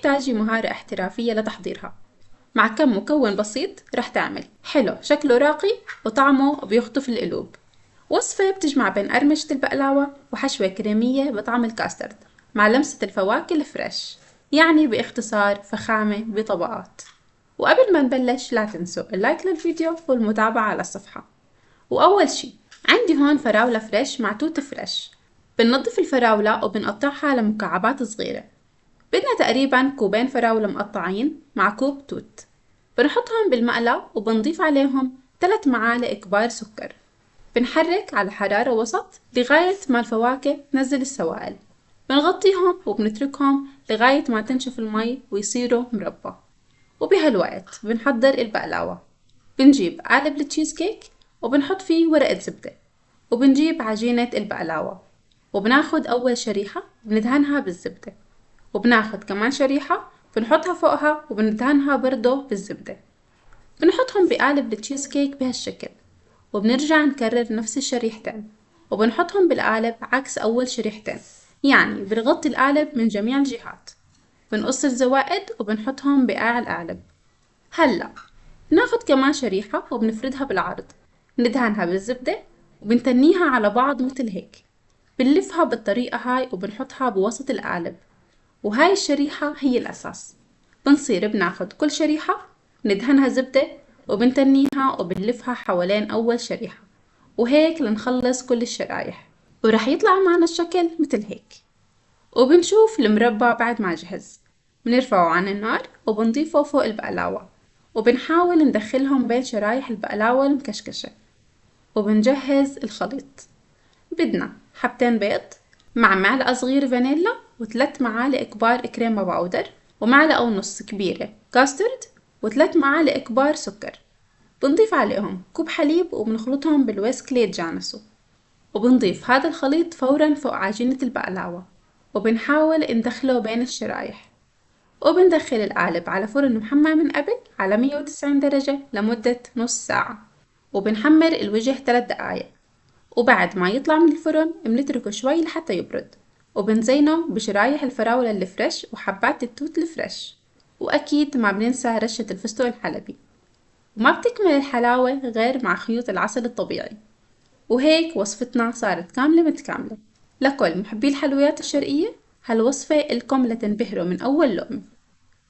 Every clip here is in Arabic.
تحتاجي مهارة احترافية لتحضيرها. مع كم مكون بسيط رح تعمل حلو شكله راقي وطعمه بيخطف القلوب. وصفة بتجمع بين قرمشة البقلاوة وحشوة كريمية بطعم الكاسترد مع لمسة الفواكه الفريش، يعني باختصار فخامة بطبقات. وقبل ما نبلش لا تنسوا اللايك للفيديو والمتابعة على الصفحة. وأول شي عندي هون فراولة فريش مع توت فريش. بننضف الفراولة وبنقطعها لمكعبات صغيرة. بدنا تقريبا كوبين فراولة مقطعين مع كوب توت. بنحطهم بالمقلاة وبنضيف عليهم 3 معالق كبار سكر. بنحرك على حرارة وسط لغاية ما الفواكه تنزل السوائل. بنغطيهم وبنتركهم لغاية ما تنشف المي ويصيروا مربى. وبهالوقت بنحضر البقلاوة. بنجيب قالب التشيز كيك وبنحط فيه ورقة زبدة، وبنجيب عجينة البقلاوة وبناخد أول شريحة بندهنها بالزبدة، وبناخد كمان شريحة بنحطها فوقها وبندهنها برضه بالزبدة. بنحطهم بقالب التشيز كيك بهالشكل، وبنرجع نكرر نفس الشريحتين وبنحطهم بالقالب عكس أول شريحتين، يعني بنغطي القالب من جميع الجهات. بنقص الزوائد وبنحطهم بقاع القالب. هلأ بناخد كمان شريحة وبنفردها بالعرض، ندهنها بالزبدة وبنتنيها على بعض مثل هيك. بنلفها بالطريقة هاي وبنحطها بوسط القالب، وهاي الشريحة هي الأساس. بنصير بناخد كل شريحة ندهنها زبدة وبنتنيها وبنلفها حوالين أول شريحة، وهيك لنخلص كل الشرايح، ورح يطلع معنا الشكل مثل هيك. وبنشوف المربى بعد ما جهز، بنرفعه عن النار وبنضيفه فوق البقلاوة، وبنحاول ندخلهم بين شرايح البقلاوة المكشكشة. وبنجهز الخليط. بدنا حبتين بيض مع معلقة صغيرة فانيلا و3 معالق كبار كريمة باودر ومعلقة ونص كبيرة كاسترد و3 معالق كبار سكر. بنضيف عليهم كوب حليب وبنخلطهم بالويسك ليتجانسوا. وبنضيف هذا الخليط فورا فوق عجينة البقلاوة، وبنحاول ندخله بين الشرايح. وبندخل القالب على فرن محمى من قبل على 190 درجة لمدة نص ساعة، وبنحمر الوجه 3 دقايق. وبعد ما يطلع من الفرن بنتركه شوي لحتى يبرد، وبنزينه بشرايح الفراولة الفريش وحبات التوت الفريش. وأكيد ما بننسى رشة الفستق الحلبي. وما بتكمل الحلاوة غير مع خيوط العسل الطبيعي. وهيك وصفتنا صارت كاملة متكاملة. لكل محبي الحلويات الشرقية، هالوصفة إلكم لتنبهروا من أول لقمة.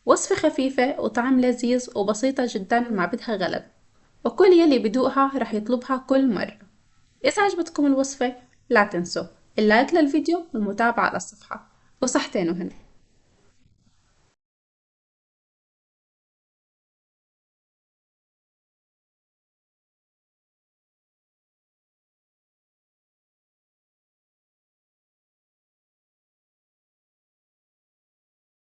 وصفة خفيفة وطعم لذيذ وبسيطة جدا ما بدها غلب، وكل يلي بدوقها رح يطلبها كل مرة. إذا عجبتكم الوصفة لا تنسوا اللايك للفيديو والمتابعة على الصفحة. وصحتين وهنا.